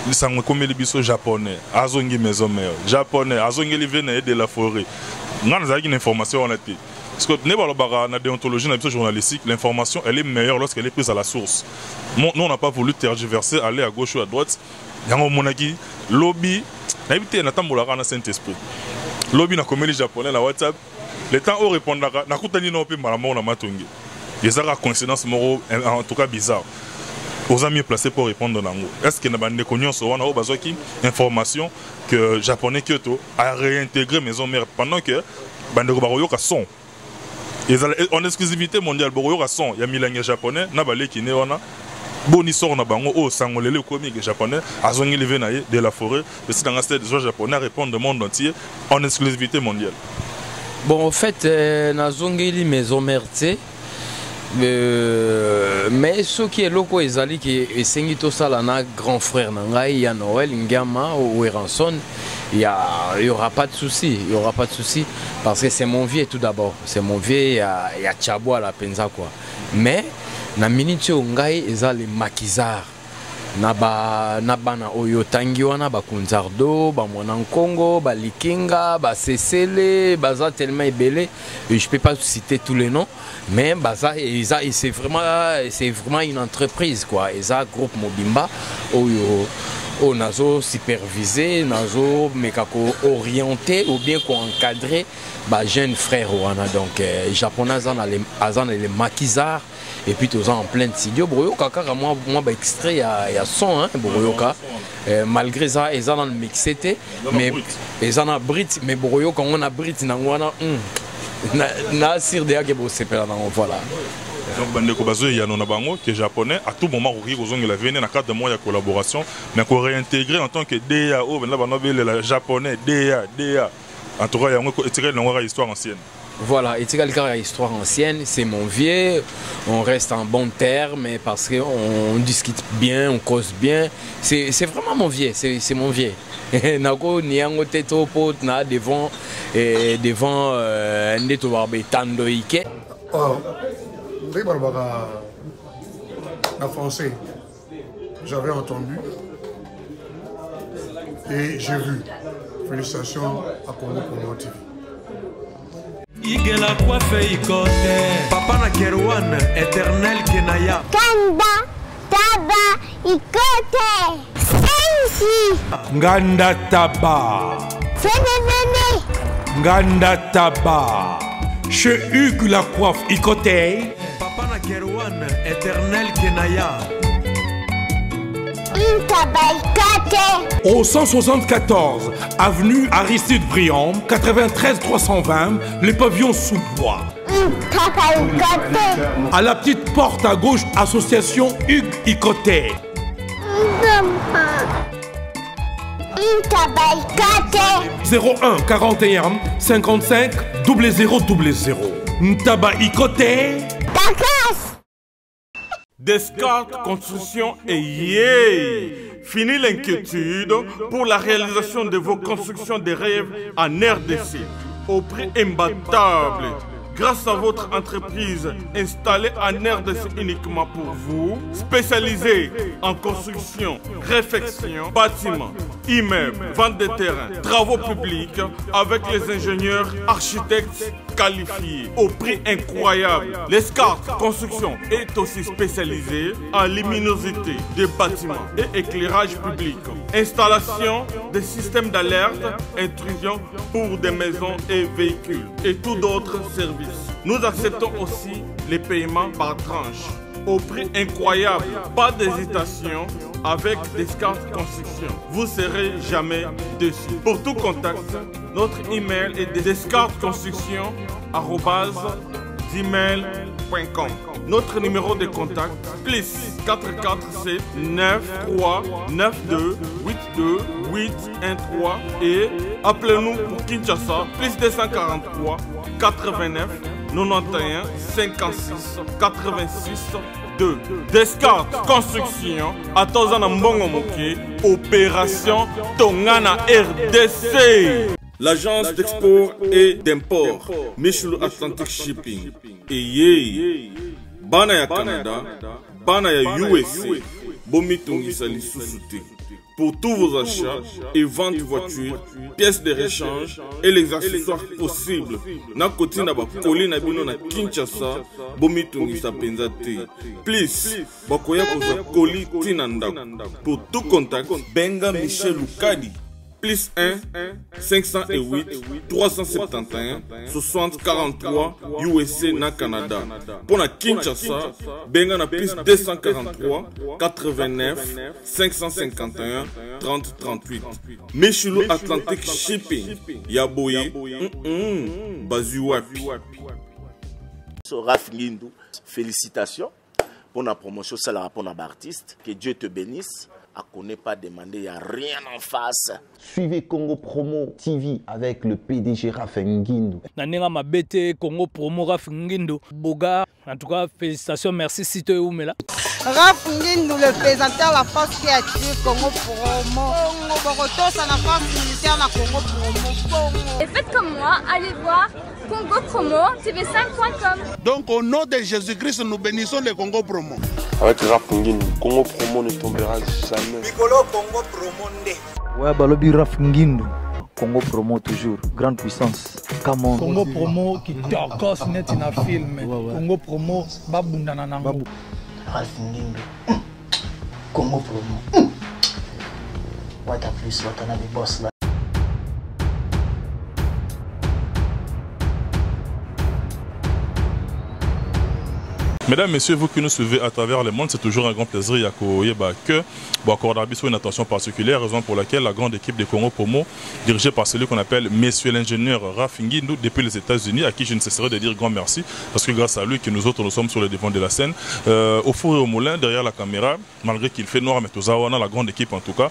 lisango comme les biso japonais azongi maison mère japonais azongi li vene de la forêt ngana za une information on a été parce que ne balobara na déontologie na biso journalistique l'information elle est meilleure lorsqu'elle est prise à la source. Nous on n'a pas voulu tergiverser aller à gauche ou à droite yango monaki lobby na bité na tambolaka na Saint-Esprit lobby na comme les japonais na WhatsApp le temps au répondaka na kutani na pe malamo na matongi les ara coïncidence moro en tout cas bizarre. Aux amis placés pour répondre dans l'angle. Est-ce qu'il y a des connaissances ou information que japonais Kyoto a réintégré maison mère pendant que Bandeko Baroyoka son. En exclusivité mondiale, Baroyoka son. Il y a Milan japonais, Nabale qui n'est pas Bonissor na bango au sangolele comique japonais, azongi levé de la forêt. Mais c'est dans un stade de japonais répondre du monde entier en exclusivité mondiale. Bon, en fait, nazongi li maison mère, mais ce qui est loco ezali qui est sengito salana grand frère nangai il y a Noël Ngama ou Eranson il y aura pas de souci parce que c'est mon vieux tout d'abord c'est mon vieux il y a Tchabo à la penza quoi mais na minute ngai ezali makizar na bana oyo tangi wana ba kunzardo ba mwana Congo ba likinga ba sesele baza tellement ébélé je peux pas citer tous les noms mais baza c'est vraiment une entreprise quoi eza groupe Mobimba oyo o nazo superviser nazo mekako orienter ou bien ko encadrer ba jeune frère wana donc japonais azan les maquisards et puis tous en plein studio Boroyoka car moi bah extrait il y a son hein Boroyoka malgré ça ils ont le mixé mais ils ont un Brit mais Boroyoka on a Brit nangwana na sir de que bo sepela dans voilà donc Bandeko Bazo il y a non bango qui est japonais à tout moment ouvrir aux ongles la venir dans cadre de mois de collaboration mais qu'on réintégrer en tant que DAO ben là la japonais DA en tout cas il y a un étirer dans histoire ancienne. Voilà, et c'est une histoire ancienne, c'est mon vieux, on reste en bon terme parce qu'on discute bien, on cause bien, c'est vraiment mon vieux, c'est mon vieux. Nako niango teto pot na devant neto barbe tando ike. Oh, en français, j'avais entendu et j'ai vu. Félicitations à Congo pour TV. Igela coiffe ikote Papa na Kerwan éternel Kenaya Kanda Taba ikote Sensi Nganda Taba Fenenene Nganda Taba Chez Hugues la coiffe ikote Papa na Kerwan éternel Kenaya Au 174 avenue Aristide Briand 93 320 les pavillons sous bois. À la petite porte à gauche association Hugues Ikoté. 01 41 55 0000 Ntaba Ikoté. Descartes Construction et yeah! Fini l'inquiétude pour la réalisation de vos constructions de rêves en RDC au prix imbattable. Grâce à votre entreprise installée en RDC uniquement pour vous, spécialisée en construction, réfection, bâtiments, immeubles, vente de terrains, travaux publics avec les ingénieurs architectes qualifiés au prix incroyable. L'escarpe Construction est aussi spécialisée en luminosité des bâtiments et éclairage public. Installation des systèmes d'alerte, intrusion pour des maisons et véhicules et tout d'autres services. Nous acceptons aussi les paiements par tranche au prix incroyable. Pas d'hésitation avec Descartes Construction. Vous ne serez jamais déçus. Pour tout contact, notre email est descartesconstruction@gmail.com. Notre numéro de contact plus 447 93 92 82 813 et appelez-nous pour Kinshasa plus 243 89 91 56 86 2. Descartes Construction à Tozana Mbongo Moké, opération Tongana RDC. L'agence d'export et d'import Michel Atlantic Shipping et Banaya Canada bana ya USA bomitungisa lisusu te. Pour tous vos achats et ventes de voitures, pièces de rechange et les accessoires possibles. Na koti na ba koli na bino na Kinshasa, bomitungisa penza te. Please, bakoya koza koli tinanda. Pour tout contact, benga Michel Lukadi. Plus 1 508 371 60 43 USA na Canada. Pour la Kinshasa, benga na plus 243 89 551 30 38. Michelo Atlantic Shipping. Yaboye. Bazuwapi. Raph Ngindu, félicitations pour la promotion, c'est la rapport d'artiste. Que Dieu te bénisse. À connaît pas demander, il n'y a rien en face. Suivez Congo Promo TV avec le PDG Raph Ngindu. Nanenga Mabete, Congo Promo Raph Ngindu. Boga, en tout cas, félicitations, merci Sito et Oumela. Raph Ngindu, le présentateur de la force créative Congo Promo. Congo Boroto, c'est la force militaire de Congo Promo. Et faites comme moi, allez voir Congo Promo, tv5.com. Donc au nom de Jésus-Christ, nous bénissons le Congo Promo. Avec Raph Ngindu, Congo Promo ne tombera jamais. Piccolo Congo Promo nde. Ouais, Balobi Raph Ngindu. Congo Promo toujours, grande puissance. Come on. Congo Promo qui torcos net in a film. Congo Promo babundana nango. Raph Ngindu. Congo Promo. What a plus, what a big boss là. Mesdames, Messieurs, vous qui nous suivez à travers le monde, c'est toujours un grand plaisir que accorder une attention particulière, raison pour laquelle la grande équipe de Congo Promo, dirigée par celui qu'on appelle Monsieur l'ingénieur Raph Ngindu depuis les États-Unis, à qui je ne cesserai de dire grand merci, parce que grâce à lui que nous autres nous sommes sur le devant de la scène, au four et au moulin, derrière la caméra, malgré qu'il fait noir, mais Tozawana, la grande équipe en tout cas,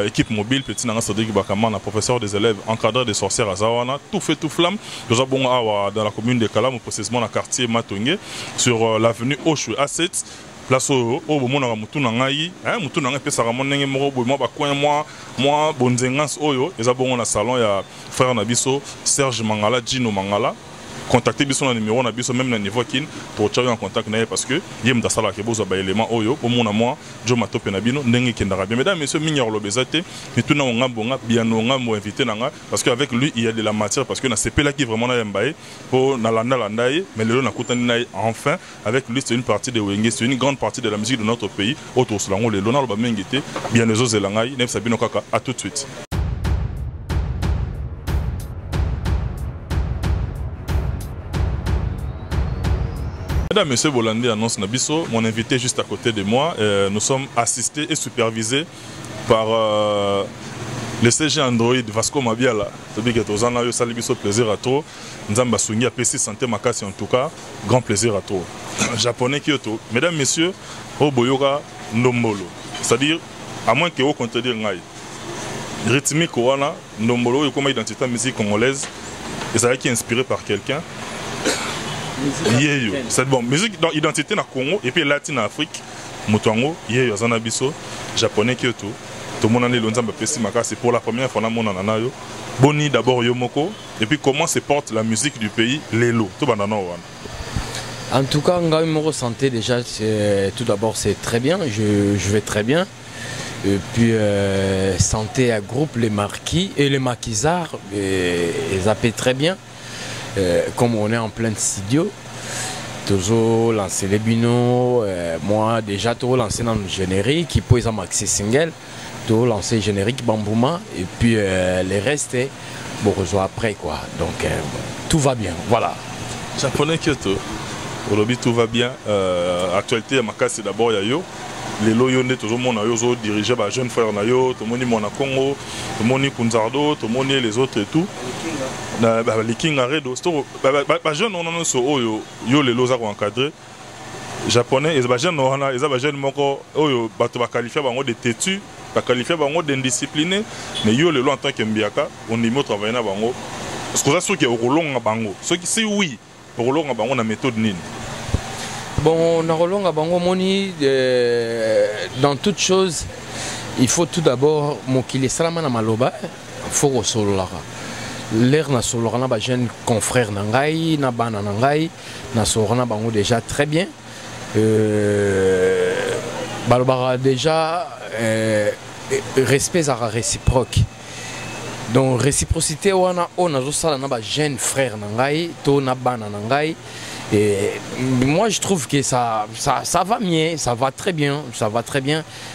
équipe mobile, petit Nanga Cédric Bakamana, professeur des élèves, encadreur des sorcières à Zawana, tout fait tout flamme, nous avons dans la commune de Kalam, précisément dans le quartier Matongé, sur l'avenue Oshwe A7, place au moment où mutu nangai mutu nangai pesa ramon ndenge moko boy moi ba coin moi bonzengas oyo eza bongo na salon ya frère na biso Serge Mangala Gino Mangala. Contactez biso na numéro na biso même na niveau kin pour tchayo en contact na parce que yem da sala ke bozo ba élément oyo au mona moi jo matope na bino ndenge kendara bien. Mesdames messieurs minyor lobezate ni tuna ngambonga bien ngam invité nanga parce que avec lui il y a de la matière parce que na sepela qui vraiment na yembaye pour na landa landaye mais le na kutani na enfin avec lui c'est une partie de Wenge, c'est une grande partie de la musique de notre pays autour solango le lona ba mengité bien les autres langai nef sabino kaka à tout de suite. Mesdames, Messieurs, Bolandi annonce Nabiso, mon invité juste à côté de moi. Nous sommes assistés et supervisés par le CG Android Vasco Mabiala. C'est-à-dire que tous en ça lui plaisir à trop. Nzamba Sungi a PC Santé Makasi en tout cas, grand plaisir à trop. Japonais Kyoto. Mesdames, Messieurs, Oboyoka Ndombolo. C'est-à-dire, à moins que vous contredire Ngai. Rythmique Wana, Ndombolo, comme identité musique congolaise, et ça qui est inspiré par quelqu'un. C'est bon, musique dans identité na Congo et puis latine Afrique, Mutuango, Zanabiso, japonais Kyoto. Tout le monde a l'onzamba pesi maka, c'est pour la première fois na mon ananayo. Boni d'abord Yomoko et puis comment se porte la musique du pays, Lelo, tout bandana wana. En tout cas, Ngaï me ressentait déjà, tout d'abord c'est très bien, je vais très bien. Et puis santé à groupe, les marquis et les maquisards, ils appellent très bien. Comme on est en plein studio, toujours lancer les binos, moi déjà tout lancé dans le générique, qui peut maxi single, tout lancer générique Bambouma et puis les restes, bon rejoint après quoi. Donc tout va bien, voilà. Japonais Kyoto, aujourd'hui tout va bien. Actualité à Makasi d'abord Yayo. Les loyaux toujours mon ayo dirigé par jeune frère nayo, tout le monde mon Congo, tout le monde Kunzardo, tout le monde les autres et tout. Les King Aredo, les jeunes on a so yo les loza encadré. Japonais les jeunes on a les jeunes moko oyo bato ba qualifier bango de têtu, ba qualifier bango d'indiscipliné, mais yo les lo en tant que mbiaka, on y travailler na bango. Parce que ça ceux qui au longa bango, ceux qui c'est oui, au longa bango na méthode nini. Bon, Narolonga Bango Moni, dans toute chose, il faut tout d'abord Mokile Salamana Maloba, Foro Sololara. L'air na Solorana, ba jeune confrère Nangai, Nabana Nangai, na Solorana Bango déjà très bien. balobara déjà respect à réciproque. Donc réciprocité wana on a ça na ba jeune frère nangai to na bana nangai. Et moi je trouve que ça va bien, ça va très bien,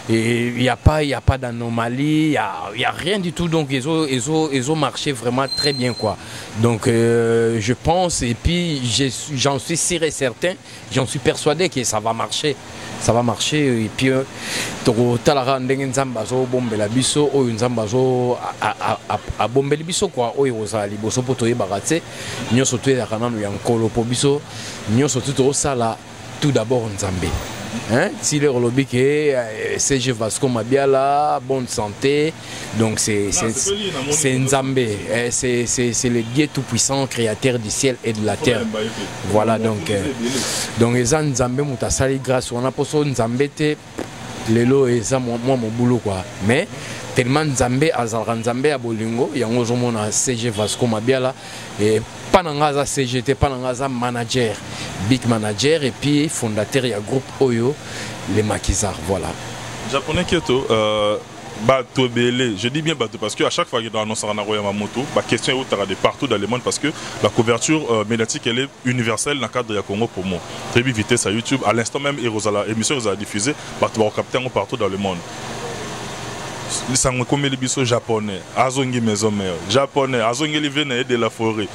et il y a pas d'anomalie, il y a rien du tout, donc ils ont marché vraiment très bien quoi. Donc je pense, et puis j'en suis sûr et certain, j'en suis persuadé que ça va marcher. Ça va marcher, et puis talara ndenge nzamba zo bombela biso o nzamba zo a bombela biso quoi o yozali boso poto yebarate nyoso to ya kana no yankolo po biso nyoso to sala tout d'abord nzambe. Hein, si le lobby que CG Vasco Mabiala, bonne santé, donc c'est Nzambe, c'est le Dieu tout-puissant, créateur du ciel et de la terre. Voilà, donc les Nzambe mutasali grâce on a posé Nzambe te lelo et ça moi mon boulot quoi. Mais tellement Nzambe azalra Nzambe à Bolingo, yango zomona CG Vasco Mabiala et Panangaza CGT, Panangaza manager, big manager et puis fondateur du groupe Oyo, les maquisards, voilà. Japonais Kyoto, bateau belé, je dis bien bateau parce qu'à chaque fois qu'il y a un annonce à Yamamoto, la question est de partout dans le monde parce que la couverture médiatique elle est universelle dans le cadre de Congo pour moi. Très vite vitesse à YouTube, à l'instant même, l'émission est diffusée, partout dans le monde. Comme les bisous japonais, azongi maison mère, japonais, azongi les veines de la forêt.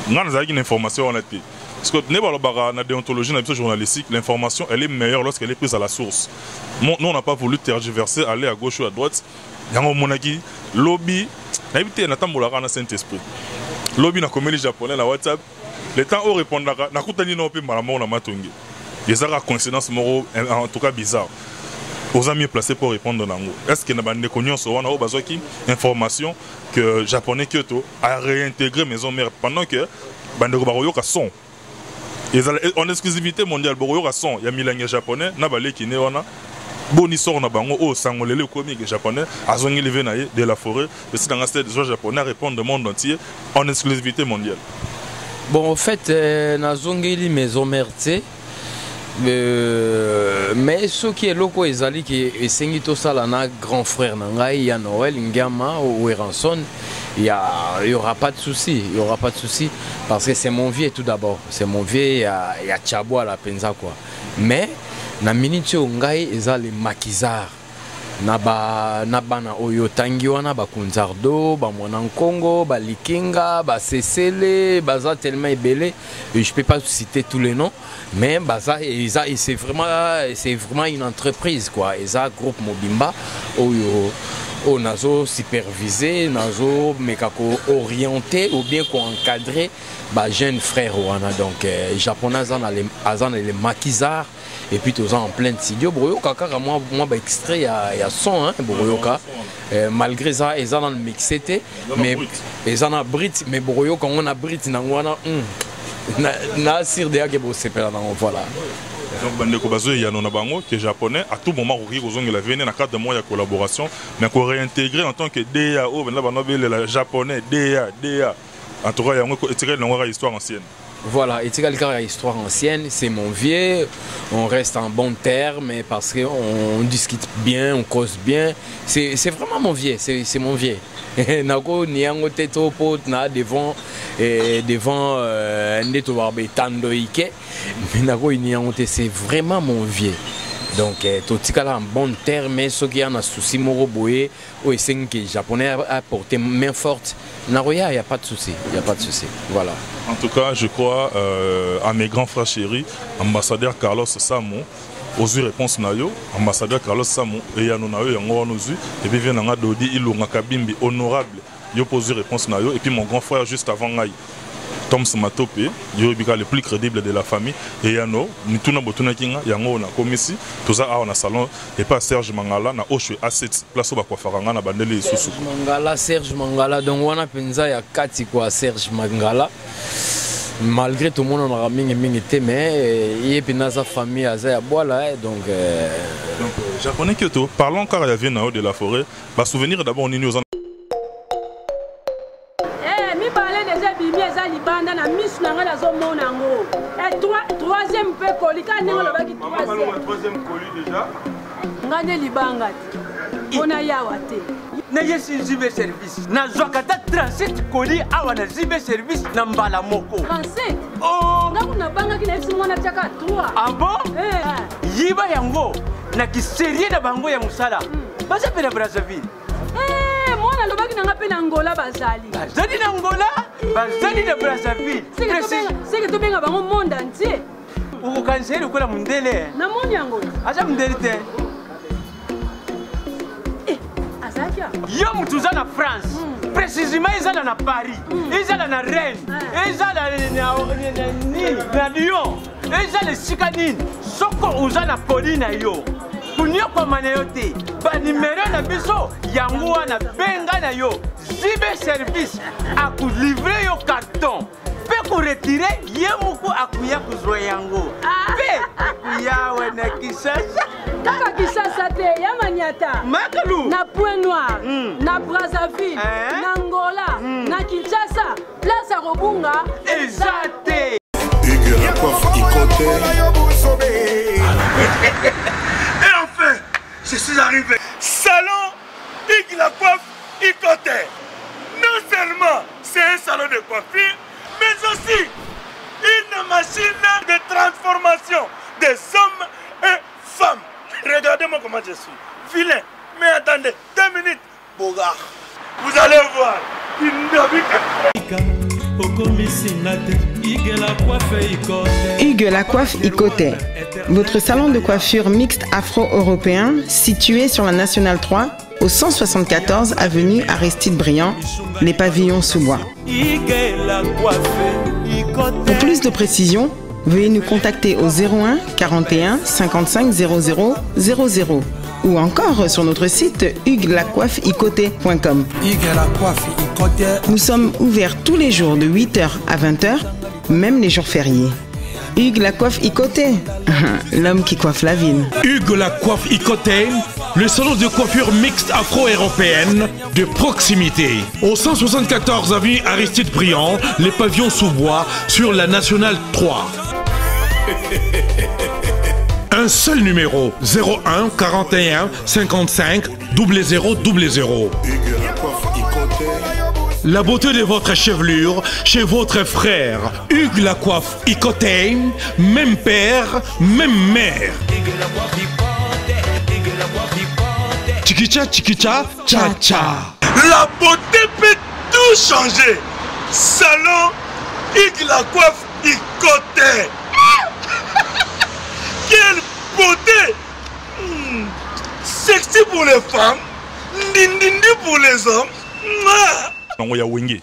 Nous avons une information en été. Parce que dans la déontologie, dans la journalistique, l'information elle est meilleure lorsqu'elle est prise à la source. Nous on n'a pas voulu tergiverser, aller à gauche ou à droite. Il y a un monaki, lobby, n'habitez pas dans Saint-Esprit. Lobby na comme les japonais na WhatsApp. Le temps où répondra, na kutani no pe malamu na matongi. Des coïncidences moraux en tout cas bizarres. Aux amis placés pour répondre dans est-ce qu'il y a des connaissances ou des informations que le Japonais Kyoto a réintégré maison mère pendant que Bandeko Baroyoka sont en exclusivité mondiale Baroyoka sont il y a milange japonais na balé qui né wana boni sort na bango o sangolele comique japonais azongi levé na de la forêt et c'est dans un stade japonais répondre au monde entier en exclusivité mondiale. Bon en fait nazongi maison mère mais ce qui est loco ezali qui est sengito sala na grand frère nangai ya Noël Ngama ou Eranson il y aura pas de souci, parce que c'est mon vieux tout d'abord, c'est mon vieux il y a Tchabo à la penza quoi. Mais na minute ngai ezali maquisards na bana oyo tangi wana ba Kunzardo ba mwana Congo ba Likinga ba Sesele baza tellement ebele et je peux pas citer tous les noms mais baza c'est vraiment une entreprise quoi eza groupe Mobimba oyo o nazo superviser nazo mekako orienter ou bien ko encadrer ba jeune frère wana donc japonais azan les maquisards. Et puis tous en plein studio Boroyoka car moi bah extrait il y a son hein Boroyoka malgré ça ils ont dans le mixé mais ils ont un Brit mais Boroyoka on a Brit nangwana na sir de que c'est pas voilà. Donc bandeko bazo ya nona bango que japonais à tout moment ko kozonga la venir dans cadre de mois de collaboration mais ko réintégrer en tant que DAO ben là la japonais DA en tout cas il y a un tiré dans histoire ancienne. Voilà, et c'est une histoire ancienne, c'est mon vieux, on reste en bon terme parce qu'on discute bien, on cause bien. C'est vraiment mon vieux, c'est mon vieux. Nako niango teto pot na devant ndeto barbe tando ike, mais nako niango te c'est vraiment mon vieux. Donc tout en bon terme, ceux qui ont un souci moroboé, ou est-ce que les Japonais a porté main forte, Naroya, il n'y a pas de souci, voilà. En tout cas, je crois à mes grands frères chéris, ambassadeur Carlos Samo, aux réponses nayo, ambassadeur Carlos Samo, et Yanonayo, Yangoanozu, et puis vient à Dodi, Ilunga Kabimbi, honorable, yo pose réponse nayo, et puis mon grand frère juste avant Ngaï. Tom Samatope, le plus crédible de la famille, et Yano, Nituna Botuna Kinga, Yango na Komisi, tout ça a salon, et pas Serge Mangala, na Oshwe A7, place au Bakwafaranga, na Bandele Soussou. Serge Mangala, donc on a pensé à Kati quoi, Serge Mangala. Malgré tout le monde on a mis été mais il y a une famille à Zayabouala donc japonais Kyoto, parlons encore à Vienna de la forêt, va souvenir d'abord on est aux troisième peu colis, quand on a troisième colis déjà. ngane libanga ona yawa te na yesi zibe service na zwakata transit koli awa na zibe service na mbala moko transit oh ngakuna banga kina esi mwana chaka 3 ah bon yiba yango na kiserie na bango ya musala basa pena Brazzaville mwana lobaki nanga pe na Angola bazali na Angola bazali na Brazzaville seke tobenga bango monde entier ukokanseri ukola mundele na moni yango acha mundele te azakia yo mutuza na France précisément ezala na Paris ezala na Rennes ezala na Lyon ezala esika nini soko uza na poli na yo kunyokoma na yo te banimero na biso yango wana benga na yo zibe service akulivre yo carton pe kuretire ye muku akuya kuzwa yango pe akuyawe na Kisasa kaka Kisasa te ya Maniata Makalu na Point Noir na Brazzaville na Angola na Kinshasa place à Robunga ezate Hugues la coiffe Ikote. Et enfin, je suis arrivé. Salon Hugues la coiffe Ikote. Non seulement c'est un salon de coiffure, mais aussi une machine de transformation des hommes et femmes. Regardez-moi comment je suis. Vilain. Mais attendez, 2 minutes. Bogart. Vous allez voir. Hugues la coiffe Ikote, votre salon de coiffure mixte afro-européen situé sur la Nationale 3 au 174 avenue Aristide Briand, les pavillons sous bois. Pour plus de précisions, veuillez nous contacter au 01 41 55 00 00 ou encore sur notre site hugueslacoiffeikote.com. Nous sommes ouverts tous les jours de 8h à 20h, même les jours fériés. Hugues la coiffe Ikote, l'homme qui coiffe la ville. Hugues la coiffe Ikote, le salon de coiffure mixte afro-européenne de proximité. Au 174 avenue Aristide Briand, les pavillons sous bois sur la Nationale 3. Un seul numéro, 01 41 55 00 00. La beauté de votre chevelure chez votre frère. Hugues la coiffe Ikote, même père, même mère. Chikicha, chikicha, cha cha. La beauté peut tout changer. Salon Hugues la coiffe Ikote. Quelle beauté! Sexy pour les femmes, ndindindi pour les hommes. Il y a Wenge.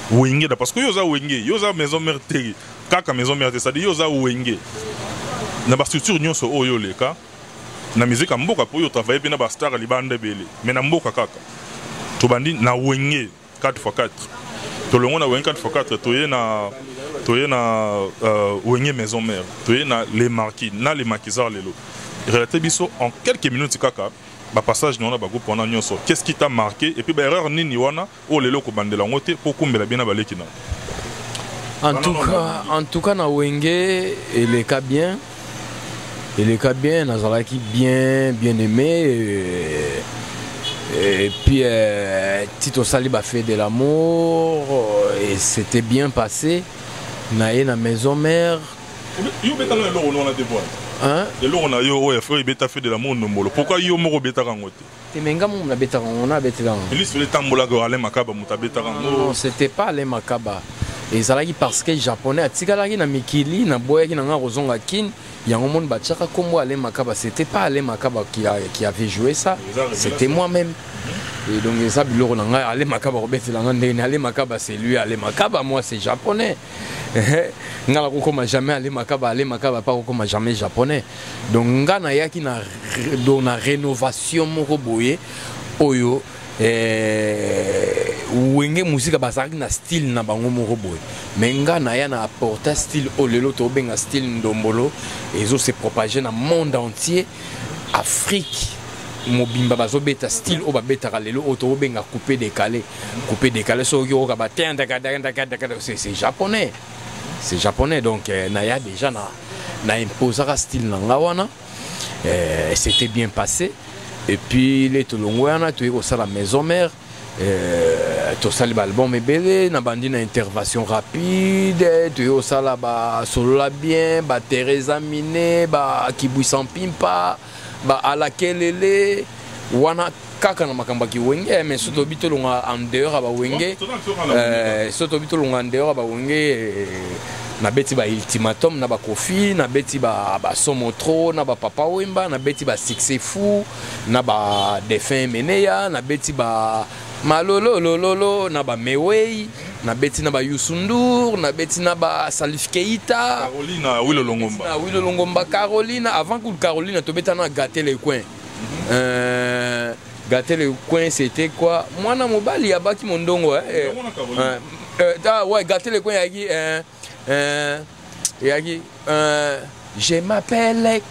Wenge, parce que yoza Wenge, yoza maison mère tegi. Kaka maison mère ça dit yoza Wenge. Na ba structure nyon so oyo leka. Na musique mboka po yo travailler bien na ba star libande belé. Mais na mboka kaka. To bandi na Wenge 4x4. To longo na Wenge 4x4 toye na Wenge maison mère. Toye na les marquis, na les maquisards lelo. Réalité biso en quelques minutes kaka. Ba passage non ba groupe on nyonso. Qu'est-ce qui t'a marqué et puis ba erreur nini wana o lelo ko bandela ngote pour kumbela bien na balekina. En tout cas na Wenge il est bien. Il est bien, Nazalaki bien aimé. Et puis Tito Salib a fait de l'amour et c'était bien passé. Naé na maison mère. Yo beta na loro non la dévoile. Hein? De loro na yo ouais frère beta fait de l'amour no molo. Pourquoi yo moro beta rangote? Te menga mo na beta on a beta rango. Il se le tambola go ale makaba muta beta rango. Non, c'était pas ale makaba. Et zalaki parce que japonais atikalaki na mikili na boyaki na nga rozonga kin yango mon bachaka kombo ale makaba, c'était pas ale makaba qui avait joué ça, c'était moi-même. Et donc ça biloko na nga ale makaba robeti la nga ndene ale makaba c'est lui, ale makaba moi c'est japonais. Ngala kokoma jamais ale makaba pas kokoma jamais japonais. Donc nga na yaki na na rénovation moko boye oyo Wenge musique basaki na style na bango moko boye. Mais nga na ya na apporter style olelo to benga style ndombolo et zo se propager na monde entier. Afrique mobimba bazo beta style o ba beta lelo o to benga coupé décalé so yo ka ba c'est japonais. C'est japonais donc na ya déjà na imposera style na nga wana. C'était bien passé. Et puis les Tolongwana, tu es au la maison mère. Tu as l'album ebele, na bandi na intervention rapide, tu es au sala ba solo la bien, ba Teresa Mine, ba Kibui Sampimpa, ba Alakelele, wana kaka na makamba ki wenge, mais soto bito longa en dehors ba wenge, soto bito longa en dehors ba wenge, na beti ba ultimatum, na ba Kofi, na beti ba Somotro, na ba Papa Wemba, na beti ba Sixefu, na ba Defin Meneya, na beti ba Malolo lolo na ba Mewei, na beti na ba Youssou, na beti na ba Salif Keita, Carolina Wilo Longomba. Na Wilo Longomba Carolina, avant que Carolina to beta na gâter les coins. Gâter les coins c'était quoi? Moi na mobali ya baki mondongo ouais, gâter les coins yagi je m'appelle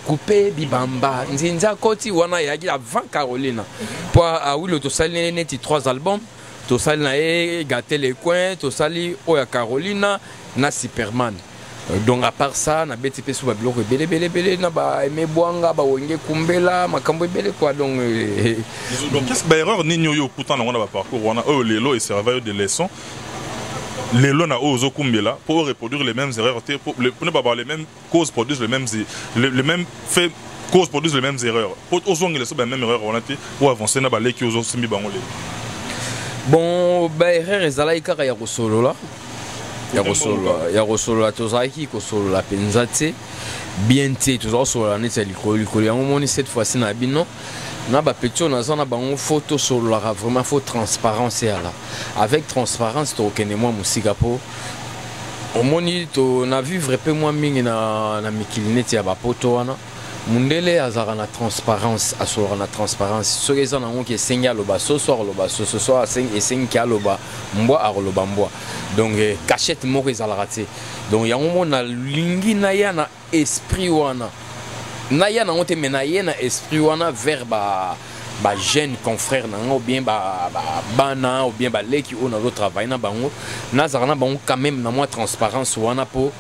Coupé Bibamba Nzinza Koti wana yagi avant Carolina pour Wilo to sali neti 3 albums to sali na gâter les coins to sali oya Carolina na Superman. Donc à part ça na beti pe suba biloko belé na ba Aimé Bwanga ba wenge kumbela makambo belé quoi donc qu'est-ce que erreur ni nyoyo pourtant on a pas parcours on a lelo et serveur de leçons les lois aux okumbela pour reproduire les mêmes erreurs pour ne pas avoir les mêmes causes produisent les mêmes faits causes produisent les mêmes erreurs pour aux ongles les mêmes erreurs on a pour avancer na balé qui aux autres simbi bangolé bon ba erreur ezala ikaka ya kosolo la ya kosolo tozaki kosolo la penzate bien te tozosolo la neti likolo yango moni cette fois-ci na bino na ba petio na zona bango photo sur la vraiment faut transparence là avec transparence to kene moi musika po omoni to na vivre peu moi mingi na mikilineti ya ba poto wana mundele azara na transparence asora na transparence so que ça na ngo ke senga loba so soir et sengi aloba mbwa aroloba mbwa donc cachette moko ezala raté donc yango mona lingi na ya na esprit wana na ya na ngote mena ye na esprit wana vers ba jeune confrère na ngo bien bana ou bien ba leki on a d'autres travail na bango na zarana bango quand même na moi transparence wana pour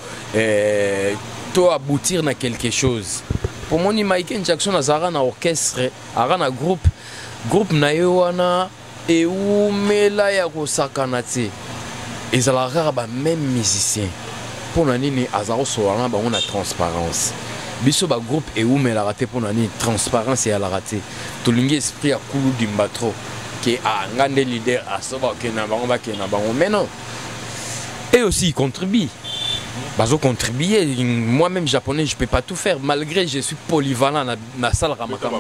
to aboutir na quelque chose pour mon Michael Jackson azara na orchestre ara na groupe na yo wana e umela ya kosakana te ezala rare ba même musicien pour na nini azaro so wana bango na transparence biso ba groupe et où mais la raté pour nani transparence et à la raté to lingi esprit à kulu dimbatro qui a ngande leader à savoir que na bango ba que na bango mais non et aussi il contribue bazo contribuer moi-même japonais je peux pas tout faire malgré je suis polyvalent na salle ramakama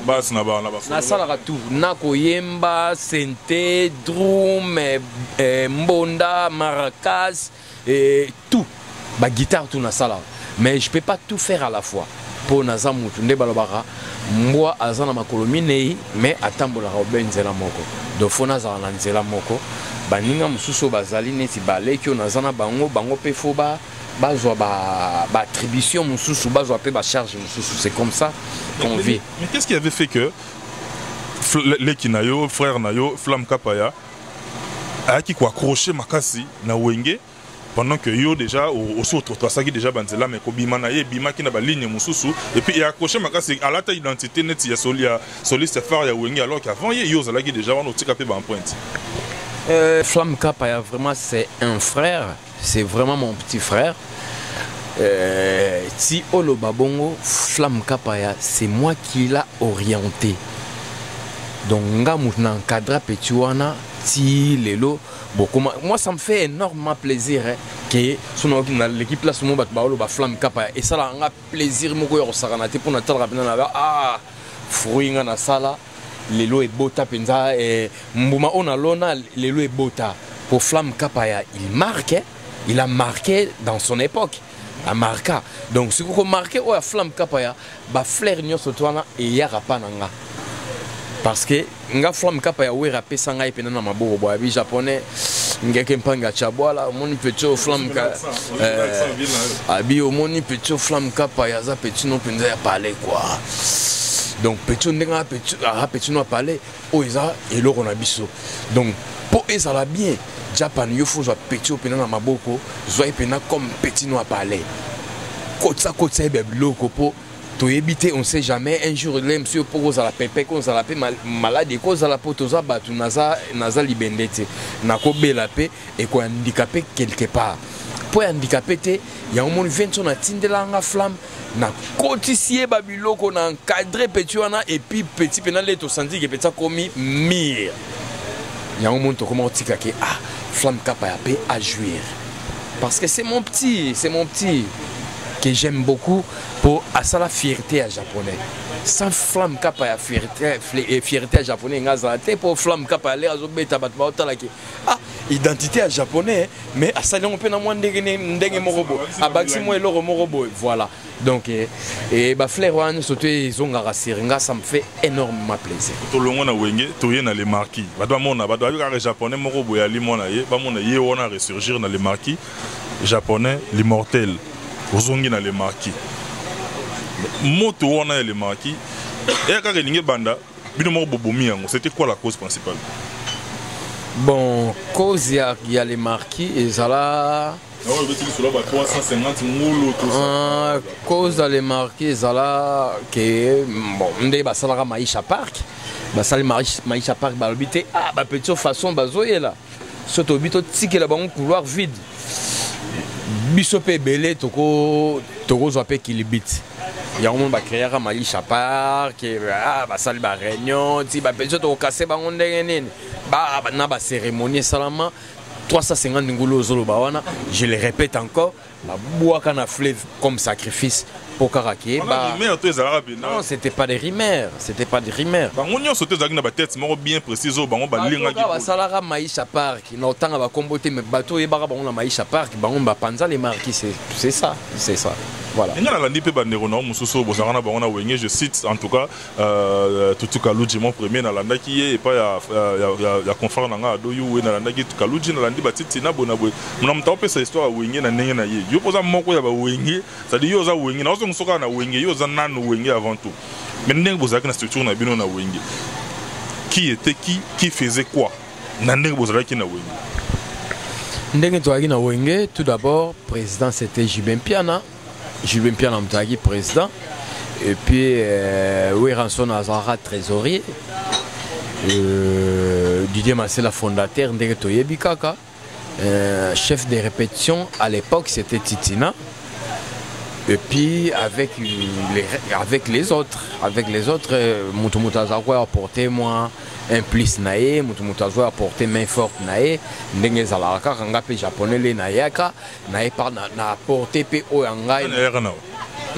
na salle tout na koyemba sente drum mbonda maracas et tout ba guitare tout na salle mais je peux pas tout faire à la fois pour naza mutu nde balobaka mbwa aza na makolo minei mais atambolaka obe nzela moko donc fo nazala na nzela moko baninga mosusu bazali neti baleki oyo naza na bango mpe fo bazwa baattribution mosusu bazwa mpe bacharge mosusu c'est comme ça qu'on vit. Mais qu'est-ce qui avait fait que leki na yo frère na yo Flamme Kapaya ayaki koaccroche makasi na wenge pendant que yo déjà au autre toi déjà banzela mais kobima na ye bima ki na ba ligne mususu et puis il a accroché makasi à la ta identité net ya soliste phare ya wenge alors qu'avant yo zalaki déjà on otika pe ba empreinte. Flamme Kapaya vraiment c'est un frère, c'est vraiment mon petit frère. Si Oloba Bongo Flamme Kapaya c'est moi qui l'a orienté. Donc nga mutna encadra petiwana ti lelo beaucoup moi ça me fait énormément plaisir que sono l'équipe là sono ba Flamme Kapaya et ça là nga plaisir moko yo sakana te pour na tala rapina na fruinga na sala lelo e bota penza et mbuma ona lona lelo e bota pour Flamme Kapaya il a marqué dans son époque a marqué donc ce qu'on marqué o Flamme Kapaya ba flair nyoso twana e ya rapana nga parce que nga Flamme Kapaya we rapé sanga ipena na maboko bo abi japonais ngeke mpanga chabwala moni pecho Flamme abi moni pecho Flamme Kapaya za pecho no penza ya parler quoi donc pecho ndenga pecho no parler o eza eloko na biso donc po ezala bien Japan yo faut zo pecho pena na maboko zo ipena comme petit no parler kotsa ebe biloko po to éviter on sait jamais un jour le monsieur pour la pépé qu'on ça la paix maladie cause la potoza batu naza libendete na ko bela pe et ko handicapé quelque part pour handicapé te ya on vient na tindela nga flamme na cotissier babiloko na encadré petit wana et puis petit penal to senti que petit commis mire ya on monte comment tika que ah flamme capable à jouir parce que c'est mon petit que j'aime beaucoup pour à ça la fierté à japonais sans flamme capa ya fierté à japonais ngazate pour flamme capa aller azobeta batba otala ki ah identité à japonais mais à ça on peut na moi ndenge morobo abaxi moi eloro morobo voilà donc et ba flair wan surtout zonga rasiringa ça me fait énormément plaisir to longo na wenge to ye na les marquis badwa mona badwa ka japonais morobo ya limona ye ba mona ye wona ressurgir na les marquis japonais l'immortel ozongi na les marquis moto wana les marquis et quand il banda bino mo bobomi yango c'était quoi la cause principale bon cause il y a les marquis et ça là cause les marquis ça là que bon ndé ba sala maisha park ba sala maisha park ba habiter ah ba petite façon bazoye là surtout bito tikela ba couloir vide biso pe belé toko zoapé kilibit ya on va créer un maïcha park ah ba sali ba réunion ti ba peso to casser ba ndenge nini ba na ba cérémonie salama 350 ngulu zolo ba wana je le répète encore ba boaka na fleuve comme sacrifice pour karaké ba non c'était pas des rimeurs ba ngonyo sauter za na ba tête moko bien précise au bango ba linga ki ba salara maïcha park no tanga ba kombote me bateau e ba na maïcha park ba on ba panza les marquis c'est ça voilà. Je cite en tout cas Tutu Kaluji mon premier na landa qui est pas ya confrère nanga do yu na landa ki Kaluji na landi batiti na bona boy mna mtaope sa histoire wenge na ndenge na ye yo poza moko ya ba wenge ça dit yo za wenge na ozo soka na wenge yo za nanu wenge avant tout mais ndenge bozaka na structure na bino na wenge qui faisait quoi na ndenge bozaka na wenge ndenge toaki na wenge tout d'abord président c'était Jibin Piana Mtagi président et puis Weranson Azara trésorier Didier Marcela fondateur ndenge toyebi kaka chef de répétition à l'époque c'était Titina et puis avec les autres Mutumutazako a apporté moi un plus nae Mutumutazako a apporté main forte nae ndenge zalaka kanga pe japonais le naeka nae par na apporté pe o yangai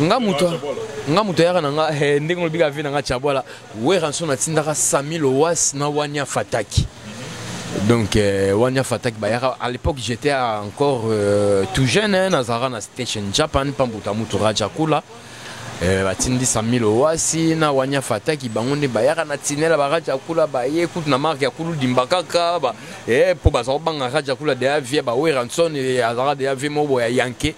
nga muto yaka nanga ndenge lobika vi nanga chabola Weranson atindaka 5000 was na Wanya Fataki. Donc Wanya Fataki bayaka à l'époque j'étais encore tout jeune nazara na station Japan pambuta mutu rajakula batindi 5000 wasi na Wanya Fataki bangonde bayaka na tinela barajakula baye kutu na marque ya kulu dimbakaka ba po bazo banga rajakula de avie ba Weranson azara de avie mobo ya yanke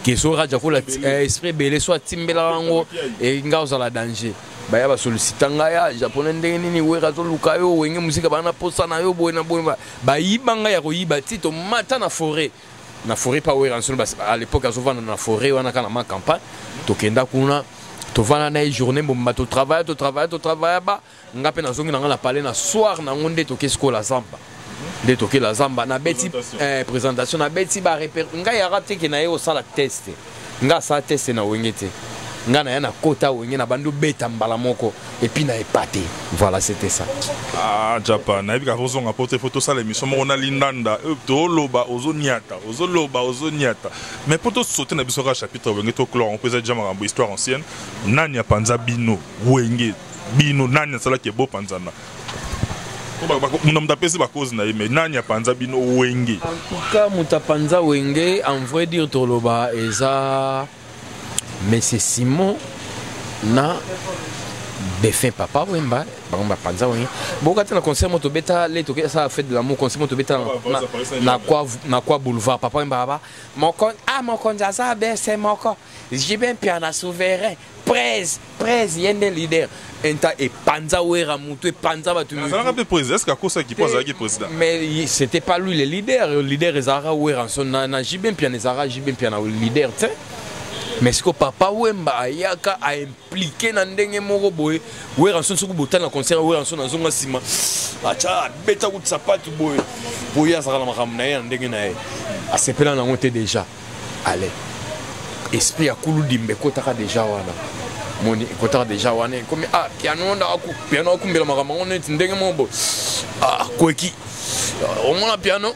que so rajakula esprit belé soit timbela rango e ngauza la danger baya ba sollicitanga ya japonais ndenge nini Weranson lukayo wenge musika bana posa na yo boy na boy ba yibanga ya koyiba tito mata na forêt pa Weranson à l'époque azovana na forêt wana kana ma campagne tokenda kuna tovana na journée bomba to travail ba ngape na zongi na parler na soir na ngonde to kesko la zamba de toke la zamba na beti présentation na beti ba nga ya raté ke na yo sala test nga sa test na wengete nga na yana kota wenge na bandu beta mbala moko et puis na épaté voilà c'était ça ah Japan na bika rozonga porter photo ça l'émission mo na lindanda to loba ozoniata mais poto sauter na bisoka chapitre wenge to clore on peut déjà marambo histoire ancienne nani ya panza bino wenge bino nani sala ke bo panzana Mutapesi ba cause na mais nani panza bino wenge en tout cas mutapanza wenge en vrai dire toloba eza mais c'est Simon na défunt papa wemba bamba panza wenge boka tena concert moto beta le toke ça fait de l'amour concert moto beta na quoi boulevard papa wemba baba moko nzaza be c'est moko Jibin Piana souverain presse yende leader enta et panza wera mutu et panza batu ça rappelle président est-ce que ça qui pose avec président mais c'était pas lui le leader Ezara Weranson na Jibin Piana le leader tu mais ce que papa Wemba ayaka a impliqué dans ndenge moko boy we ranson suku botana concert we ranson na zonga sima acha beta ku sapatu boy boya sala makamna ya ndenge na ye asepela na ngote déjà allez esprit ya kulu dimbe kotaka déjà wana moni kotaka déjà wana comme piano nda aku piano akumbela makamna ngone ndenge mobo kweki on a piano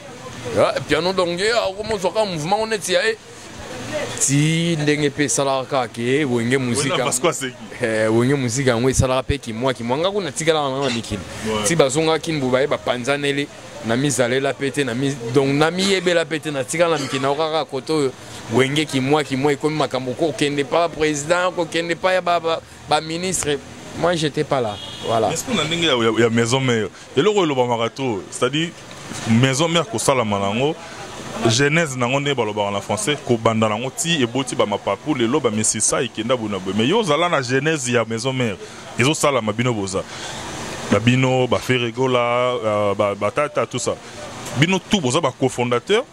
piano donc comment ça mouvement on est ti ndenge pe salaka ke wenge muzika wenge muzika ngwe salaka pe ki mwanga kuna tikala na mikini ti bazonga kin bubaye ba panzanele na mizalela pete na donc na miyebela pete na tikala mikini na okaka koto wenge ki moi comme makambo ko kende pas président ko kende pas ya ba ministre. Moi j'étais pas là, voilà. Est-ce qu'on a ndenge ya maison mère et le rôle ba marato c'est-à-dire maison mère ko sala manango genèse nango ne baloba en français ko banda nango ti eboti ba mapapu lelo ba mesisa ikenda bona bo mais yo zala na genèse ya maison mère ezo sala mabino boza babino ba feregola ba tata tout ça bino tout boza ba cofondateur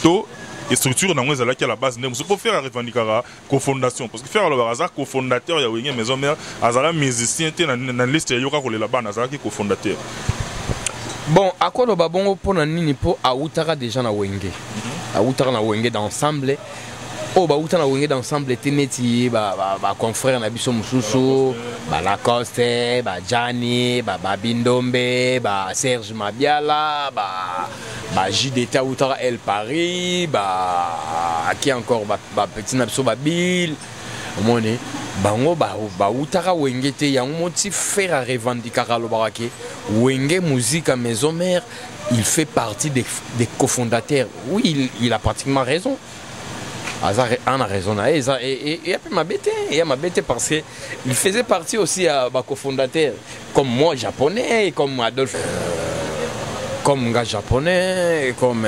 to et structure nango ezala ki à la base ne muso pour faire revendicara cofondation parce que faire le bazar cofondateur ya wenge maison mère azala musicien te na liste yoka ko lela bana azala ki cofondateur. Bon, à quoi le babongo pour nani po autara déjà na wenge. Autara na wenge d'ensemble. Oh ba autara na wenge d'ensemble teneti ba confrère na biso mususu, ba Lacoste, ba Gianni, ba Bindombe, ba Serge Mabiala, ba JDT autara El Paris, ba qui encore ba petit na biso ba Bill. Moni bango ba utara wenge te ya moti faire revendiquer lo barake wenge musique à maison mère il fait partie des cofondateurs. Oui, il a pratiquement raison. Azar a raison et il m'a bêté parce que il faisait partie aussi à cofondateur comme moi japonais comme Adolphe comme un gars japonais, comme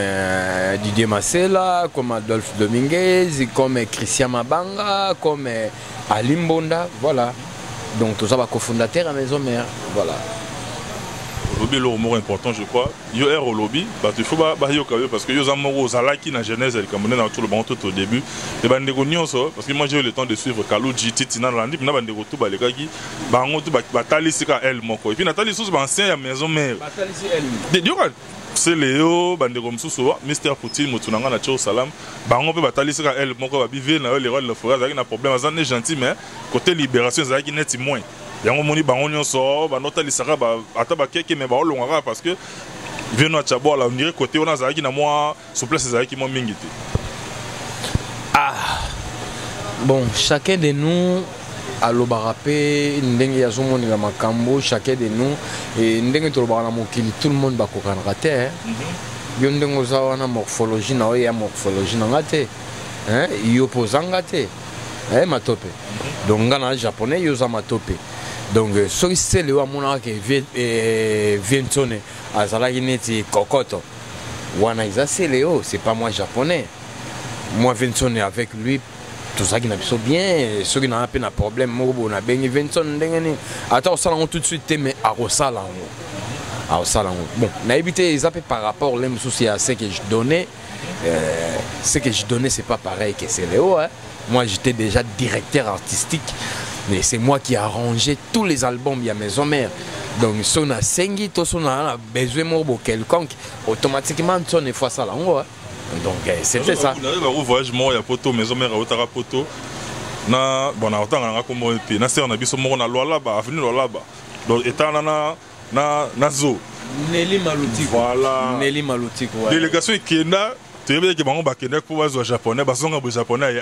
Didier Masela, comme Adolphe Dominguez, comme Christian Mabanga, comme Alim Bonda, voilà. Donc tout ça va cofondateur à maison mère, voilà. Lobby le mot important je crois. Yo er au lobby, il faut pas parce que yo zamoro zalaki na genèse el Cameroun dans tout le monde tout au début. Et bande nyonso parce que moi j'ai eu le temps de suivre Kalouji Titina Landi, na bande tout ba lekaki, bango tout batali sika el moko. Et puis Nathalie sous ancien ya maison mère. Batali si el. Yo c'est Léo bande comme sous Mister Poutine mutunanga na Tcho Salam, bango pe batali sika el moko ba bive na le roi le forêt avec na problème azane gentil mais côté libération zaki net moins. Yango moni bango nyonso ba nota lisaka ba ata ba keke me ba olongaka parce que veno chabo la on dirait côté on a zaki na moi souplesse zaki mo mingi te. Bon, chacun de nous a l'obarapé ndenge ya zomoni la makambo chacun de nous et ndenge to lobara na mokili tout le monde ba kokana raté yo ndenge ozawa na morphologie na ya morphologie na ngate yo posanga te matope donc ngana japonais yo za matope. Donc, ce qui c'est le amona qui vient sonner à Zalagineti Kokoto. Wana Isa c'est Léo, c'est pas moi japonais. Moi, Vincent avec lui, tout ça qui n'a pas bien, ceux qui n'ont pas de problème, on a bien Vincent. Attends, ça tout de suite, mais à Rosala. Bon, n'a évité les appels par rapport aux soucis à ce que je donnais. Ce que je donnais, c'est pas pareil que c'est Léo. Moi, j'étais déjà directeur artistique. Mais c'est moi qui ai arrangé tous les albums de maison mère. Donc, si on a 5 ans, si on a besoin de quelconque, automatiquement, on est fois ça là. Donc, c'était ça. On arrive à voyage, il y a poto, maison mère, il y a poto. Na bon, on a autant comme on na on a biso mo na lola ba avenue lola ba. Donc, étant na zo. Nelly Maloutique. Voilà. Nelly Maloutique. Délégation Kenya. Tu veux que les gens pour les japonais, parce que les japonais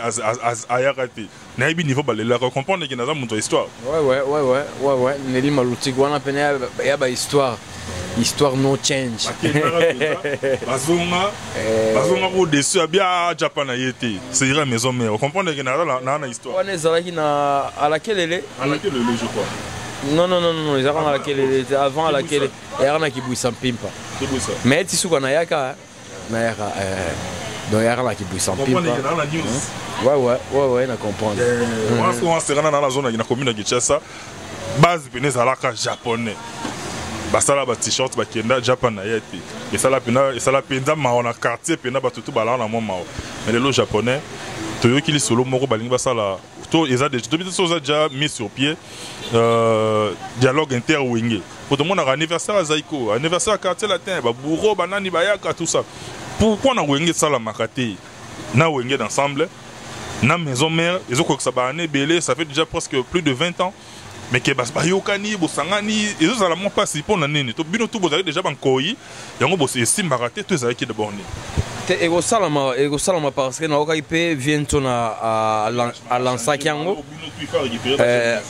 ayarati. Naibi niveau balela comprendre que nous avons histoire. Ouais. Nelly Maloutique, on a peine ya histoire. Histoire no change. Bazonga au dessus bien Japan a été. C'est une maison mère. Comprendre que nous avons histoire. On est à laquelle elle est. À laquelle elle est, je crois. Non, ils ont à laquelle elle était avant à laquelle elle a qui bouille sans pimpa. Mais tu sais qu'on a yaka. Donc il y a un qui bouge sans pipe. Ouais, on comprend. On se rend dans la zone de la commune de Kinshasa. Base Benezalaka japonais. Basala ba t-shirt ba kenda Japan na yeti. Et ça la pena ma on a quartier pena ba tutu bala na mama. Mais les japonais toyoki li solo moko balingi basala to eza déjà mis sur pied dialogue interwenge pour tout le monde a anniversaire à Zaiko anniversaire à quartier latin ba bourreau banani bayaka tout ça pourquoi na wenge sala makate na wenge d'ensemble na maison mère ils ont quoi que ça ba année belé ça fait déjà presque plus de 20 ans mais que bas bayokani bosangani ils ont la pas si pour nani to bino tout bozali déjà bankoyi yango bosse estime makate to ezali ki de borné ego salama parce que na oka ipe viento na à lansaki yango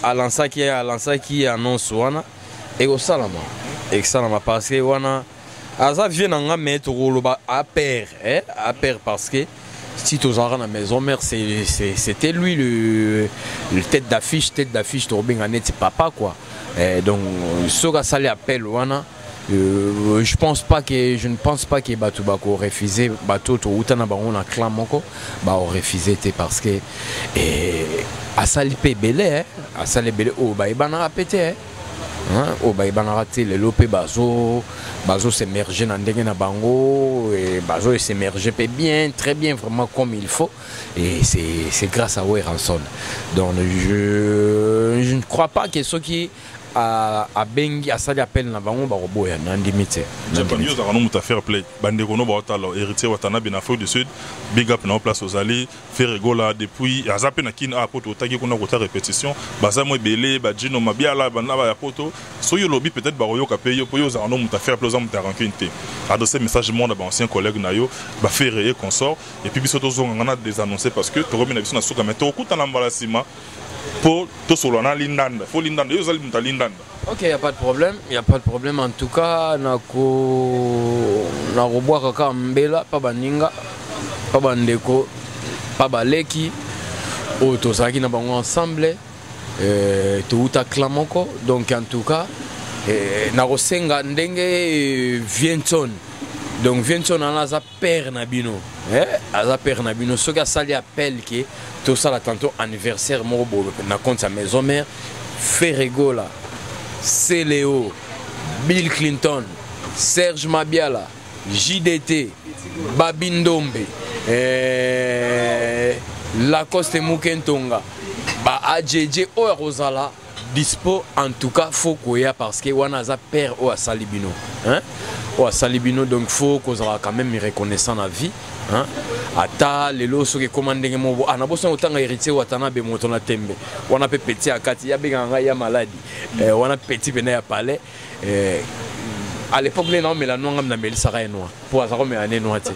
à lansaki annonce wana ego salama parce que wana aza vient nga mettre roloba à père parce que si tu as la maison mère c'était lui le tête d'affiche Torbinga net papa quoi donc soga sali appel wana je ne pense pas que bato bako refuser bato to utana bango na clan moko ba refuser parce que asali pe belé o ba ibana pété o ba ibana raté le lopé bazo s'émerger dans ndenge na bango et bazo s'émerger bien très bien vraiment comme il faut et c'est grâce à Weranson donc je ne crois pas que ceux qui à bengi à sali appel na bango ba roboya na ndimite japonais za kanomu ta fair play bande kono ba otala héritier watana bin Afrique du Sud big up na place aux allées faire rigola depuis azape na kin a poto otaki kuna kota répétition baza mo belé ba jino mabiala bana ba ya poto so yo lobby peut-être ba royo ka payer po yo za kanomu ta fair play za muta rancunité adosser message monde ba ancien collègue na yo ba faire et consort et puis biso to zonga na des annoncer parce que to romi na biso na suka mais to okuta na mbalasima pour tout solo na lindanda faut lindanda yo zali muta lindanda. Ok, il n'y a pas de problème en tout cas na roboa kaka mbela pa baninga pa bandeko pa baleki o tozaki na bango ensemble to uta clamoko donc en tout cas na rosenga ndenge Vienton donc Vienton aza père na bino aza père na bino soki asali appel ke tout ça là tantôt anniversaire moko na compte sa maison mère Ferregola Cléo Bill Clinton Serge Mabiala JDT Babindombe Lacoste Mukentonga ba AJJ o Rosala dispo en tout cas faut koya parce que wana za père o Salibino o Salibino donc faut qu'on soit quand même reconnaissant la vie ata lelo soki commanding mo ana boso otanga héritier watana be moto na tembe wana pe petit akati ya benga ya maladie wana petit bena ya palais à l'époque les noms mais la noa ngam na melisa ka noa pour azako me ane noa te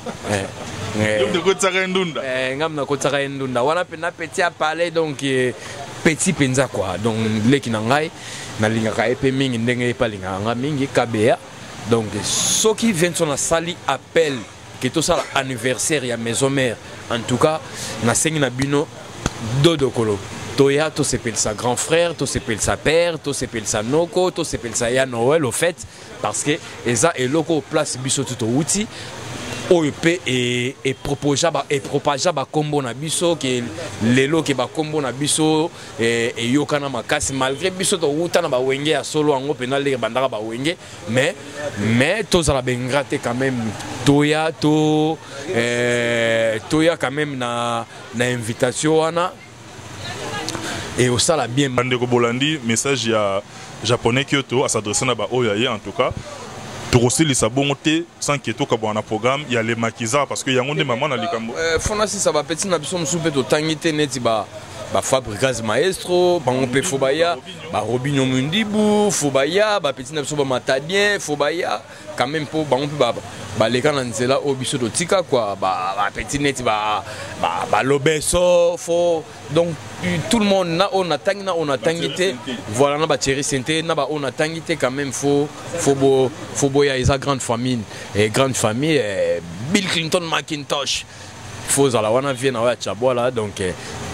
de ko tsaka ndunda ngam na ko tsaka ndunda wana pe na petit ya palais donc petit penza quoi donc leki na ngai na linga ka epe mingi ndenge pa linga nga mingi kabea donc soki Vincent na sali appel que tout ça anniversaire ya maison mère en tout cas na sengi na bino dodo kolo toya to s'appelle sa grand frère to s'appelle sa père to s'appelle sa noko to s'appelle sa ya Noël au fait parce que eza eloko place biso tout outil OEP et propager ba combo na biso que lelo ke ba combo na biso et yokana makasi malgré biso to uta na ba wenge ya solo ango penal le bandaka ba wenge mais tous la bengrate quand même toya quand même na invitation wana et au sala bien bande ko bolandi message ya japonais Kyoto à s'adresser na ba oyaye en tout cas aussi les sabongoté sans que tout kabona programme il y a les maquisards parce que yango nde maman na likambo fona si ça va petit na biso musupe to tangité neti ba Fabricaz Maestro bango pe fobaya ba Robinho Mundibu fobaya ba petit na biso ba Matadien fobaya quand même pour bango pe ba leka na nzela o biso to tika quoi ba petit neti ba Lobeso fo donc tout le monde na on a tangité voilà na ba Thierry Senté na ba on a tangité quand même faut boya isa grande famille Bill Clinton Macintosh faut la wana vient na Chabola donc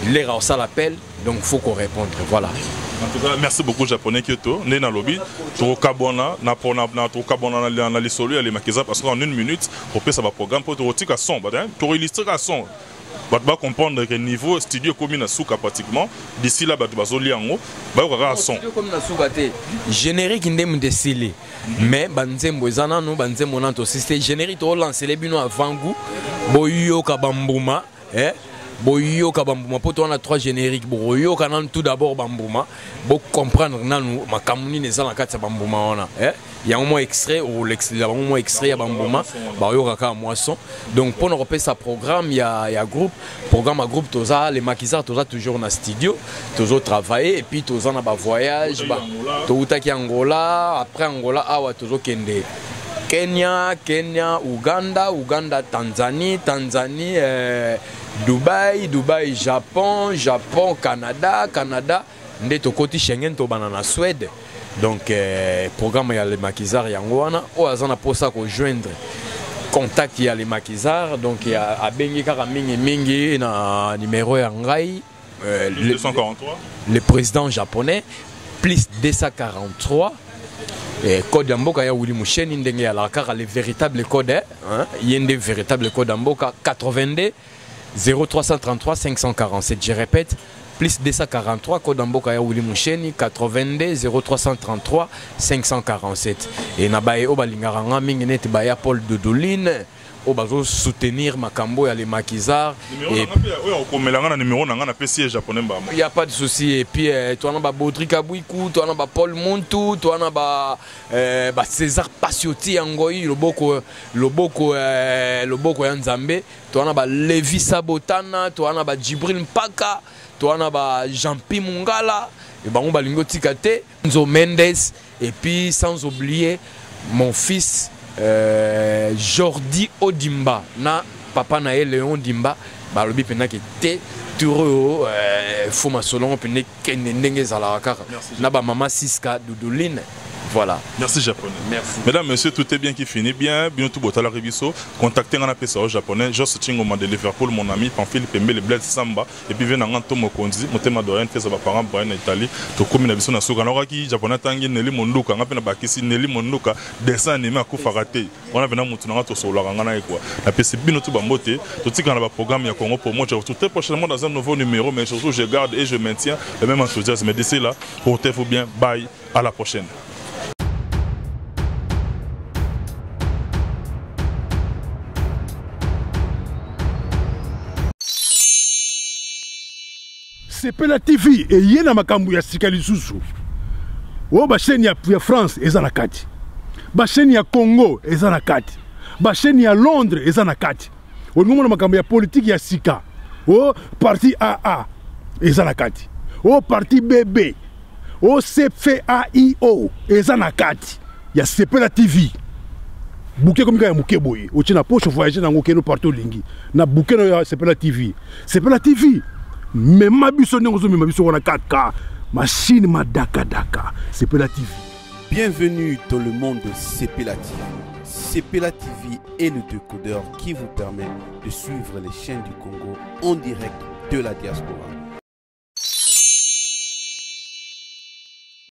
les ça l'appel donc faut qu'on réponde voilà. En tout cas, merci beaucoup japonais Kyoto. Né dans lobby, to kabona na pona na to kabona na les solo les makiza parce qu'en 1 minute, on peut ça va programme pour to tika son, to illustrer à son. Bah comprendre que niveau studio comme na souka pratiquement d'ici là bah bazoli yango bah ka son. Studio comme na souka te générique ndem de sili mais banzembo ezana no banzembo na to système générique to lancer les bino avant goût boyo ka bambuma boyoka bambuma po to na 3 génériques boyoka nan tout d'abord bambuma bo comprendre nanu makamuni neza na kati ya bambuma wana il y a un mot extrait ou l'extrait un mot extrait ya bambuma bayoka ka moisson donc pour nous repérer sa programme il y a groupe programme à groupe toza les maquisards toza toujours na studio toujours travailler et puis toza na ba voyage ba to utaki Angola après Angola awa tozo kende Kenya, Uganda, Tanzanie, Dubaï, Japon, Canada, nde to koti Schengen to banana Suède. Donc programme il y a les maquisards yangoana o azana posa ko joindre contact il y a les maquisards donc il y a abengi kaka mingi na numéro ya ngai 243 le président japonais plus 243 code d'amboka ya Willy Moucheni ndenge ya la car les véritables codes yende véritable code d'amboka 82 0333 547 je répète plus 243 code d'amboka ya Willy Moucheni 82 0333 547 et na bae o balingaranga mingi net baya Paul Dodoline o bazo soutenir makambo ya les maquisards et il y a pas de souci et puis toi na ba Baudry Kabouikou toi na ba Paul Montou toi na ba César Passioti Angoi loboko ya Nzambe toi na ba Levi Sabotana toi na ba Djibril Mpaka toi na ba Jean-Pi Mungala et bango balingo tikate Nzo Mendes et puis sans oublier mon fils Jordi Odimba na papa na Léon Dimba balobi pena ke te turo fuma solon pena kende ndenge zala kaka na ba mama Siska Doudoline. Voilà. Merci japonais. Merci. Mesdames, messieurs, tout est bien qui finit bien. Bientôt, Botala Rebiso. Contactez un appel au japonais. Joss Tchingo de Liverpool, mon ami. Pamphile Pembe, le Bled Samba. Et puis, venez en Tomo Konzi. Mon thème d'Orient, fait ça va par exemple en Italie. Tout comme une avision na Souga. Alors, qui japonais tangi Nelly Monduka. On a fait bakisi Nelly Monduka. Dessin animé à Koufarate. On a venu à tout sur la rangana et quoi. La PC Binotou Bambote. Tout ce qu'on a programme, il y a Congo pour moi. Je retrouve très prochainement dans un nouveau numéro. Mais surtout, je garde et je maintiens le même enthousiasme. Mais d'ici là, portez-vous bien. Bye. À la prochaine. Sepela TV et yena makambu ya sikali susu. O ba chaîne ya France eza na kati. Ba chaîne ya Congo eza na kati. Ba chaîne ya Londres eza na kati. O ngomona makambu ya politique ya sika. O parti AA eza na kati. O parti BB. O CFAIO eza na kati. Ya Sepela TV. Bouquet comme ya muke boye. O tina poche voyager na ngokeno partout lingi. Na bouquet na Sepela TV. Sepela TV. Mais ma biso n'engozo mais ma biso on a 4K machine ma daka Sepela TV. Bienvenue dans le monde de Sepela TV. Sepela TV est le décodeur qui vous permet de suivre les chaînes du Congo en direct de la diaspora.